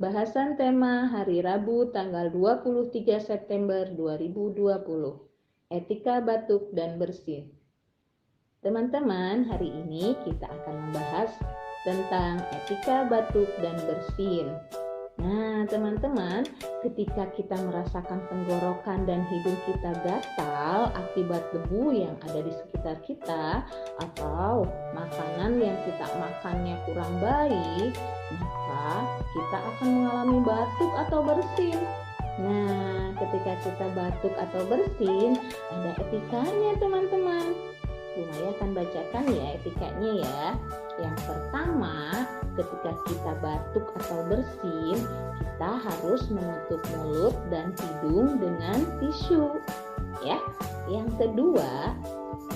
Bahasan tema hari Rabu tanggal 23 September 2020. Etika batuk dan bersin. Teman-teman, hari ini kita akan membahas tentang etika batuk dan bersin. Nah, teman-teman, ketika kita merasakan tenggorokan dan hidung kita gatal akibat debu yang ada di sekitar kita, atau makanan yang kita makannya kurang baik, maka kita akan mengalami batuk atau bersin. Nah, ketika kita batuk atau bersin, ada etikanya, teman-teman. Bu Maya akan bacakan ya etikanya ya. Yang pertama, ketika kita batuk atau bersin, kita harus menutup mulut dan hidung dengan tisu. Ya. Yang kedua,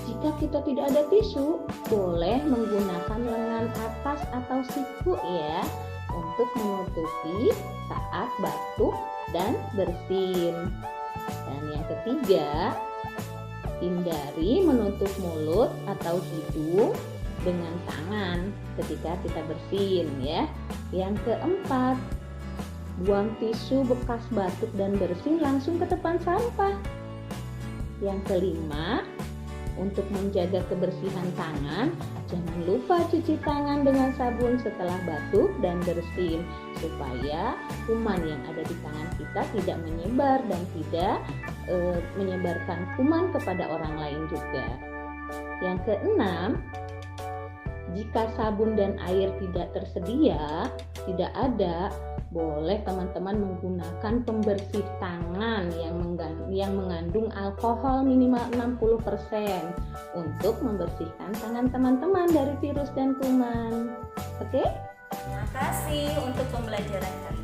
jika kita tidak ada tisu, boleh menggunakan lengan atas atau siku ya untuk menutupi saat batuk dan bersin. Dan yang ketiga, hindari menutup mulut atau hidung dengan tangan ketika kita bersin ya. Yang keempat, buang tisu bekas batuk dan bersin langsung ke tempat sampah. Yang kelima, untuk menjaga kebersihan tangan, jangan lupa cuci tangan dengan sabun setelah batuk dan bersin supaya kuman yang ada di tangan kita tidak menyebar dan tidak menyebarkan kuman kepada orang lain juga. Yang keenam, jika sabun dan air tidak tersedia, tidak ada, boleh teman-teman menggunakan pembersih tangan yang mengandung alkohol minimal 60% untuk membersihkan tangan teman-teman dari virus dan kuman. Oke? Terima kasih untuk pembelajaran kali